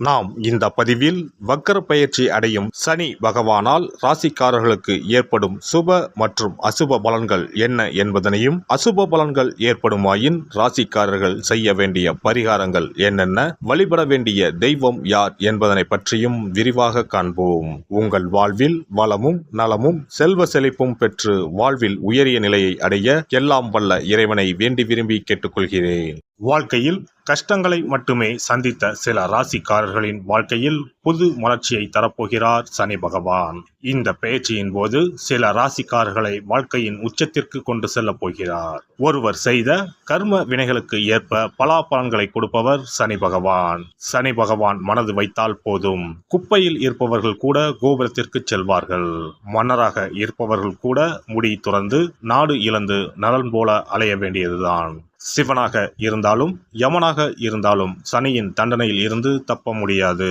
நாம் இந்த பதிவில் வக்கர பயிற்சி அடையும் சனி பகவானால் ராசிக்காரர்களுக்கு ஏற்படும் சுப மற்றும் அசுப பலன்கள் என்ன என்பதனையும், அசுப பலன்கள் ஏற்படுமாயின் ராசிக்காரர்கள் செய்ய வேண்டிய பரிகாரங்கள் என்னென்ன, வழிபட வேண்டிய தெய்வம் யார் என்பதனை பற்றியும் விரிவாக காண்போம். உங்கள் வாழ்வில் வளமும் நலமும் செல்வ செழிப்பும் பெற்று வாழ்வில் உயரிய நிலையை அடைய எல்லாம் வல்ல இறைவனை வேண்டி விரும்பி கேட்டுக்கொள்கிறேன். வாழ்க்கையில் கஷ்டங்களை மட்டுமே சந்தித்த சில ராசிக்காரர்களின் வாழ்க்கையில் புது மலர்ச்சியை தரப்போகிறார் சனி பகவான். இந்த பெயர்ச்சியின் போது சில ராசிக்காரர்களை வாழ்க்கையின் உச்சத்திற்கு கொண்டு செல்ல போகிறார். ஒருவர் செய்த கர்ம வினைகளுக்கு ஏற்ப பலாபலன்களை கொடுப்பவர் சனி பகவான். சனி பகவான் மனது வைத்தால் போதும், குப்பையில் இருப்பவர்கள் கூட கோபுரத்திற்கு செல்வார்கள். மன்னராக இருப்பவர்கள் கூட முடி துறந்து நாடு இழந்து நலன் போல அலைய வேண்டியதுதான். சிவனாக இருந்தாலும் யமனாக இருந்தாலும் சனியின் தண்டனையில் இருந்து தப்ப முடியாது.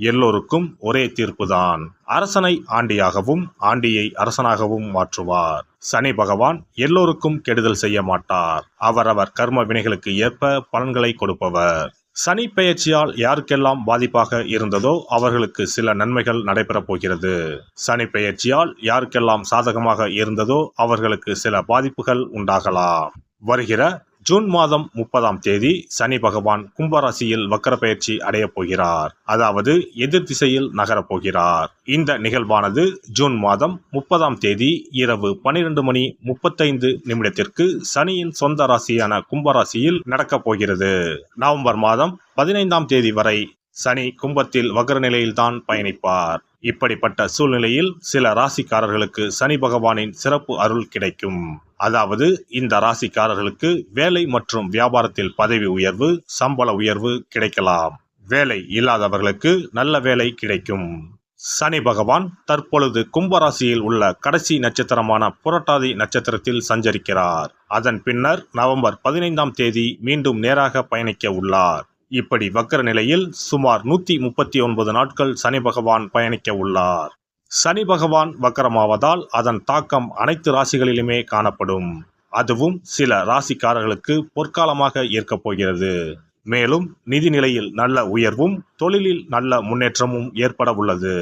எல்லோருக்கும் ஒரே தீர்ப்புதான். அரசனை ஆண்டியாகவும் ஆண்டியை அரசனாகவும் மாற்றுவார். சனி பகவான் எல்லோருக்கும் கெடுதல் செய்ய மாட்டார். அவரவர் கர்ம வினைகளுக்கு ஏற்ப பலன்களை கொடுப்பவர். சனி பெயர்ச்சியால் யாருக்கெல்லாம் பாதிப்பாக இருந்ததோ அவர்களுக்கு சில நன்மைகள் நடைபெறப் போகிறது. சனி பெயர்ச்சியால் யாருக்கெல்லாம் சாதகமாக இருந்ததோ அவர்களுக்கு சில பாதிப்புகள் உண்டாகலாம். வருகிற ஜூன் மாதம் 30ஆம் தேதி சனி பகவான் கும்பராசியில் வக்கர பயிற்சி அடையப் போகிறார். அதாவது எதிர் திசையில் நகரப் போகிறார். இந்த நிகழ்வானது ஜூன் மாதம் 30ஆம் தேதி இரவு 12:35 சனியின் சொந்த ராசியான கும்பராசியில் நடக்கப் போகிறது. நவம்பர் மாதம் 15ஆம் தேதி வரை சனி கும்பத்தில் வக்ர நிலையில்தான் பயணிப்பார். இப்படிப்பட்ட சூழ்நிலையில் சில ராசிக்காரர்களுக்கு சனி பகவானின் சிறப்பு அருள் கிடைக்கும். அதாவது இந்த ராசிக்காரர்களுக்கு வேலை மற்றும் வியாபாரத்தில் பதவி உயர்வு, சம்பள உயர்வு கிடைக்கலாம். வேலை இல்லாதவர்களுக்கு நல்ல வேலை கிடைக்கும். சனி பகவான் தற்பொழுது கும்பராசியில் உள்ள கடைசி நட்சத்திரமான புரட்டாதி நட்சத்திரத்தில் சஞ்சரிக்கிறார். அதன் பின்னர் நவம்பர் 15ஆம் தேதி மீண்டும் நேராக பயணிக்க உள்ளார். இப்படி வக்கர நிலையில் சுமார் 139 நாட்கள் சனி பகவான் பயணிக்க உள்ளார். சனி பகவான் வக்கரமாவதால் அதன் தாக்கம் அனைத்து ராசிகளிலுமே காணப்படும். அதுவும் சில ராசிக்காரர்களுக்கு பொற்காலமாக இருக்கப் போகிறது. மேலும் நிதி நிலையில் நல்ல உயர்வும் தொழிலில் நல்ல முன்னேற்றமும் ஏற்பட உள்ளது.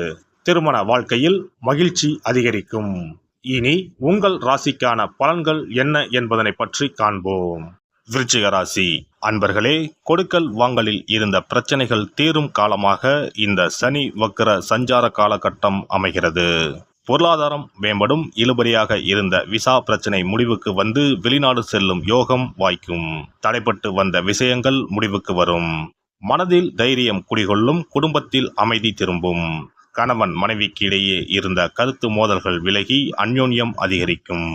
திருமண வாழ்க்கையில் மகிழ்ச்சி அதிகரிக்கும். இனி உங்கள் ராசிக்கான பலன்கள் என்ன என்பதனை பற்றி காண்போம். விருச்சிக ராசி அன்பர்களே, கொடுக்கல் வாங்கலில் இருந்த பிரச்சனைகள் தீரும் காலமாக இந்த சனி வக்கர சஞ்சார காலகட்டம் அமைகிறது. பொருளாதாரம் மேம்படும். இழுபறியாக இருந்த விசா பிரச்சனை முடிவுக்கு வந்து வெளிநாடு செல்லும் யோகம் வாய்க்கும். தடைப்பட்டு வந்த விஷயங்கள் முடிவுக்கு வரும். மனதில் தைரியம் குடிகொள்ளும். குடும்பத்தில் அமைதி திரும்பும். கணவன் மனைவிக்கு இடையே இருந்த கருத்து மோதல்கள் விலகி அந்யோன்யம் அதிகரிக்கும்.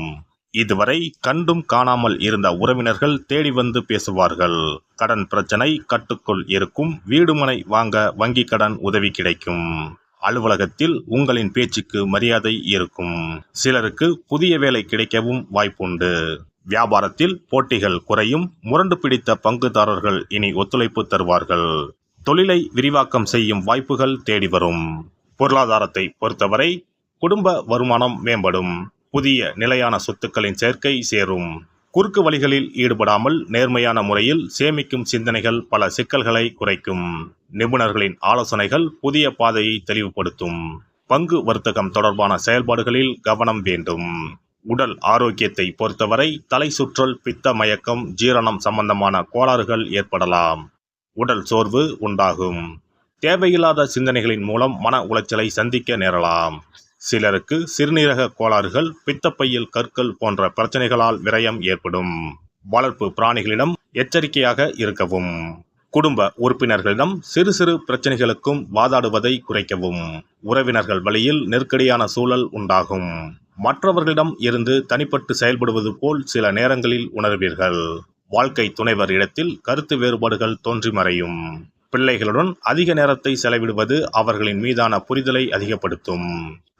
இதுவரை கண்டும் காணாமல் இருந்த உறவினர்கள் தேடி வந்து பேசுவார்கள். கடன் பிரச்சனை கட்டுக்குள் இருக்கும். வீடுமனை வாங்க வங்கி கடன் உதவி கிடைக்கும். அலுவலகத்தில் உங்களின் பேச்சுக்கு மரியாதை இருக்கும். சிலருக்கு புதிய வேலை கிடைக்கவும் வாய்ப்புண்டு. வியாபாரத்தில் போட்டிகள் குறையும். முரண்டு பிடித்த பங்குதாரர்கள் இனி ஒத்துழைப்பு தருவார்கள். தொழிலை விரிவாக்கம் செய்யும் வாய்ப்புகள் தேடி வரும். பொருளாதாரத்தை பொறுத்தவரை குடும்ப வருமானம் மேம்படும். புதிய நிலையான சொத்துக்களின் சேர்க்கை சேரும். குறுக்கு வழிகளில் ஈடுபடாமல் நேர்மையான முறையில் சேமிக்கும் சிந்தனைகள் பல சிக்கல்களை குறைக்கும். நிபுணர்களின் ஆலோசனைகள் புதிய பாதையை தெளிவுபடுத்தும். பங்கு வர்த்தகம் தொடர்பான செயல்பாடுகளில் கவனம் வேண்டும். உடல் ஆரோக்கியத்தை பொறுத்தவரை தலை சுற்றல், பித்த மயக்கம், ஜீரணம் சம்பந்தமான கோளாறுகள் ஏற்படலாம். உடல் சோர்வு உண்டாகும். தேவையில்லாத சிந்தனைகளின் மூலம் மன உளைச்சலை சந்திக்க நேரலாம். சிலருக்கு சிறுநீரக கோளாறுகள், பித்தப்பையில் கற்கள் போன்ற பிரச்சனைகளால் விரயம் ஏற்படும். வளர்ப்பு பிராணிகளிடம் எச்சரிக்கையாக இருக்கவும். குடும்ப உறுப்பினர்களிடம் சிறு சிறு பிரச்சனைகளுக்கும் வாதாடுவதை குறைக்கவும். உறவினர்கள் வழியில் நெருக்கடியான சூழல் உண்டாகும். மற்றவர்களிடம் இருந்து தனிப்பட்டு செயல்படுவது போல் சில நேரங்களில் உணர்வீர்கள். வாழ்க்கை துணைவர் இடத்தில் கருத்து வேறுபாடுகள் தோன்றி மறையும். பிள்ளைகளுடன் அதிக நேரத்தை செலவிடுவது அவர்களின் மீதான புரிதலை அதிகப்படுத்தும்.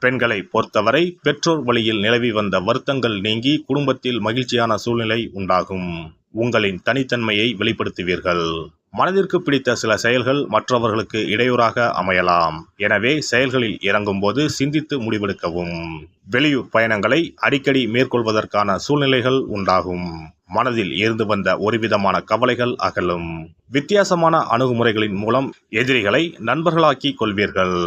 பெண்களை பொறுத்தவரை பெற்றோர் வழியில் நிலவி வந்த வருத்தங்கள் நீங்கி குடும்பத்தில் மகிழ்ச்சியான சூழ்நிலை உண்டாகும். உங்களின் தனித்தன்மையை வெளிப்படுத்துவீர்கள். மனதிற்கு பிடித்த சில செயல்கள் மற்றவர்களுக்கு இடையூறாக அமையலாம். எனவே செயல்களில் இறங்கும்போது சிந்தித்து முடிவெடுக்கவும். வெளியூர் பயணங்களை அடிக்கடி மேற்கொள்வதற்கான சூழ்நிலைகள் உண்டாகும். மனதில் இருந்து வந்த ஒருவிதமான கவலைகள் அகலும். வித்தியாசமான அணுகுமுறைகளின் மூலம் எதிரிகளை நண்பர்களாக்கிக் கொள்வீர்கள்.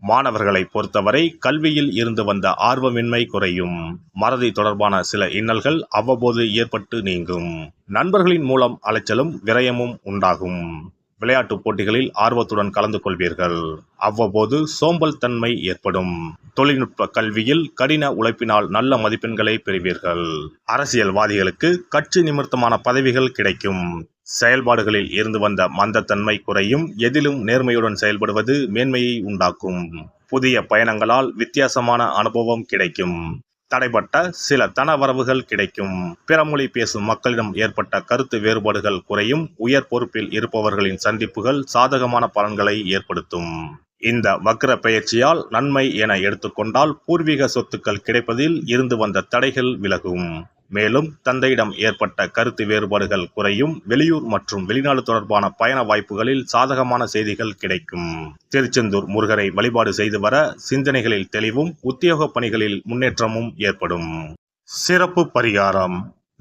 மாணவர்களை பொறுத்தவரை கல்வியில் இருந்து வந்த ஆர்வமின்மை குறையும். மறதி தொடர்பான சில இன்னல்கள் அவ்வப்போது ஏற்பட்டு நீங்கும். நண்பர்களின் மூலம் அலைச்சலும் விரயமும் உண்டாகும். விளையாட்டுப் போட்டிகளில் ஆர்வத்துடன் கலந்து கொள்வீர்கள். அவ்வப்போது சோம்பல் தன்மை ஏற்படும். தொழில்நுட்ப கல்வியில் கடின உழைப்பினால் நல்ல மதிப்பெண்களை பெறுவீர்கள். அரசியல்வாதிகளுக்கு கட்சி நிமித்தமான பதவிகள் கிடைக்கும். செயல்பாடுகளில் இருந்து வந்த மந்தத்தன்மை குறையும். எதிலும் நேர்மையுடன் செயல்படுவது மேன்மையை உண்டாக்கும். புதிய பயணங்களால் வித்தியாசமான அனுபவம் கிடைக்கும். தடைப்பட்ட சில தனவரவுகள் கிடைக்கும். பிற மொழி பேசும் மக்களிடம் ஏற்பட்ட கருத்து வேறுபாடுகள் குறையும். உயர் பொறுப்பில் இருப்பவர்களின் சந்திப்புகள் சாதகமான பலன்களை ஏற்படுத்தும். இந்த வக்ர பெயர்ச்சியால் நன்மை என எடுத்துக்கொண்டால் பூர்வீக சொத்துக்கள் கிடைப்பதில் இருந்து வந்த தடைகள் விலகும். மேலும் தந்தையிடம் ஏற்பட்ட கருத்து வேறுபாடுகள் குறையும். வெளியூர் மற்றும் வெளிநாடு தொடர்பான பயண வாய்ப்புகளில் சாதகமான செய்திகள் கிடைக்கும். திருச்செந்தூர் முருகரை வழிபாடு செய்து வர சிந்தனைகளில் தெளிவும் உத்தியோக பணிகளில் முன்னேற்றமும் ஏற்படும். சிறப்பு பரிகாரம்.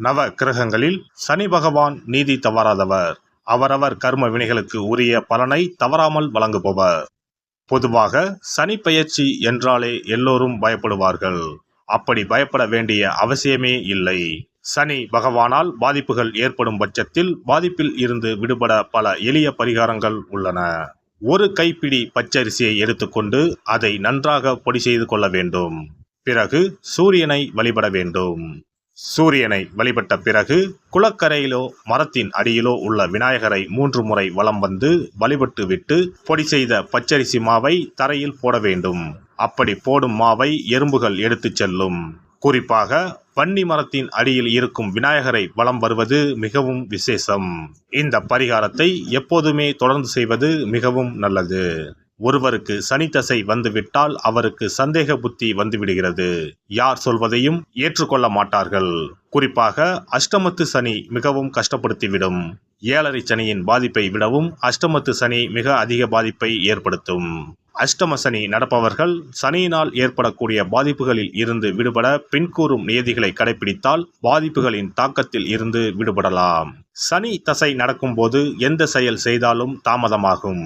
நவ கிரகங்களில் சனி பகவான் நீதி தவறாதவர். அவரவர் கர்ம வினைகளுக்கு உரிய பலனை தவறாமல் வழங்குபவர். பொதுவாக சனி பெயர்ச்சி என்றாலே எல்லோரும் பயப்படுவார்கள். அப்படி பயப்பட வேண்டிய அவசியமே இல்லை. சனி பகவானால் பாதிப்புகள் ஏற்படும் பட்சத்தில் பாதிப்பில் இருந்து விடுபட பல எளிய பரிகாரங்கள் உள்ளன. ஒரு கைப்பிடி பச்சரிசியை எடுத்துக்கொண்டு அதை நன்றாக பொடி செய்து கொள்ள வேண்டும். பிறகு சூரியனை வழிபட வேண்டும். சூரியனை வழிபட்ட பிறகு குளக்கரையிலோ மரத்தின் அடியிலோ உள்ள விநாயகரை 3 முறை வலம் வந்து வழிபட்டு விட்டு பொடி செய்த பச்சரிசி மாவை தரையில் போட வேண்டும். அப்படி போடும் மாவை எறும்புகள் எடுத்துச் செல்லும். குறிப்பாக வன்னி மரத்தின் அடியில் இருக்கும் விநாயகரை வலம் வருவது மிகவும் விசேஷம். இந்த பரிகாரத்தை எப்போதுமே தொடர்ந்து செய்வது மிகவும் நல்லது. ஒருவருக்கு சனி தசை வந்துவிட்டால் அவருக்கு சந்தேக புத்தி வந்துவிடுகிறது. யார் சொல்வதையும் ஏற்றுக்கொள்ள மாட்டார்கள். குறிப்பாக அஷ்டமத்து சனி மிகவும் கஷ்டப்படுத்திவிடும். 7.5 சனியின் பாதிப்பை விடவும் அஷ்டமத்து சனி மிக அதிக பாதிப்பை ஏற்படுத்தும். அஷ்டம சனி நடப்பவர்கள் சனியினால் ஏற்படக்கூடிய பாதிப்புகளில் இருந்து விடுபட பின்கூறும் நியதிகளை கடைபிடித்தால் பாதிப்புகளின் தாக்கத்தில் இருந்து விடுபடலாம். சனி தசை நடக்கும்போது எந்த செயல் செய்தாலும் தாமதமாகும்.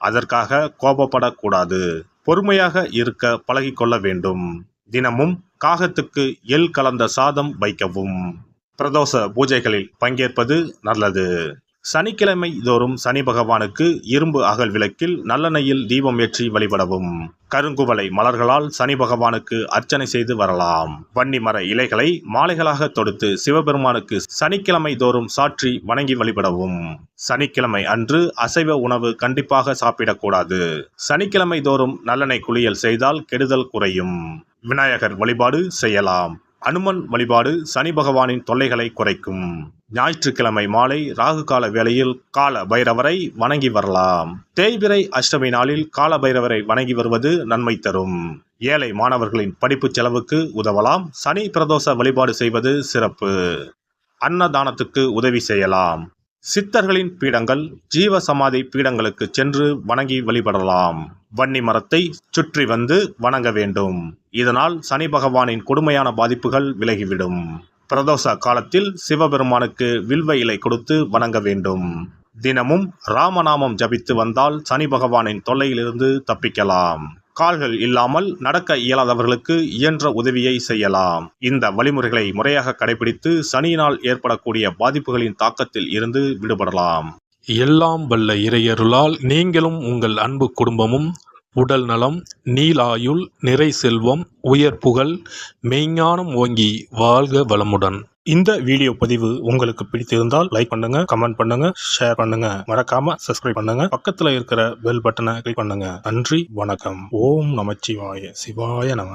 அதற்காக கோபப்படக்கூடாது. பொறுமையாக இருக்க பழகிக்கொள்ள வேண்டும். தினமும் காகத்துக்கு எள் கலந்த சாதம் வைக்கவும். பிரதோஷ பூஜைகளில் பங்கேற்பது நல்லது. சனிக்கிழமை தோறும் சனி பகவானுக்கு இரும்பு அகல் விளக்கில் நல்லெண்ணெயில் தீபம் ஏற்றி வழிபடவும். கருங்குவளை மலர்களால் சனி பகவானுக்கு அர்ச்சனை செய்து வரலாம். வன்னி மர இலைகளை மாலைகளாக தொடுத்து சிவபெருமானுக்கு சனிக்கிழமை தோறும் சாற்றி வணங்கி வழிபடவும். சனிக்கிழமை அன்று அசைவ உணவு கண்டிப்பாக சாப்பிடக்கூடாது. சனிக்கிழமை தோறும் நல்லெண்ணெய் குளியல் செய்தால் கெடுதல் குறையும். விநாயகர் வழிபாடு செய்யலாம். அனுமன் வழிபாடு சனி பகவானின் தொல்லைகளை குறைக்கும். ஞாயிற்றுக்கிழமை மாலை ராகு கால வேளையில் கால பைரவரை வணங்கி வரலாம். தேய்பிறை அஷ்டமி நாளில் கால பைரவரை வணங்கி வருவது நன்மை தரும். ஏழை மாணவர்களின் படிப்பு செலவுக்கு உதவலாம். சனி பிரதோஷ வழிபாடு செய்வது சிறப்பு. அன்னதானத்துக்கு உதவி செய்யலாம். சித்தர்களின் பீடங்கள் ஜீவ சமாதி பீடங்களுக்கு சென்று வணங்கி வழிபடலாம். வன்னி மரத்தை சுற்றி வந்து வணங்க வேண்டும். இதனால் சனி பகவானின் கொடுமையான பாதிப்புகள் விலகிவிடும். பிரதோஷ காலத்தில் சிவபெருமானுக்கு வில்வ இலை கொடுத்து வணங்க வேண்டும். தினமும் ராமநாமம் ஜபித்து வந்தால் சனி பகவானின் தொல்லையிலிருந்து தப்பிக்கலாம். கால்கள் இல்லாமல் நடக்க இயலாதவர்களுக்கு இயன்ற உதவியை செய்யலாம். இந்த வழிமுறைகளை முறையாக கடைபிடித்து சனியினால் ஏற்படக்கூடிய பாதிப்புகளின் தாக்கத்தில் இருந்து விடுபடலாம். எல்லாம் வல்ல இறையருளால் நீங்களும் உங்கள் அன்பு குடும்பமும் உடல் நலம், நீலாயுள், நிறை செல்வம், உயர் புகழ், மெய்ஞானம் ஓங்கி வாழ்க வளமுடன். இந்த வீடியோ பதிவு உங்களுக்கு பிடித்திருந்தால் லைக் பண்ணுங்க, கமெண்ட் பண்ணுங்க, ஷேர் பண்ணுங்க. மறக்காம சப்ஸ்கிரைப் பண்ணுங்க. பக்கத்துல இருக்கிற பெல் பட்டனை கிளிக் பண்ணுங்க. நன்றி, வணக்கம். ஓம் நமச்சிவாய. சிவாய நம.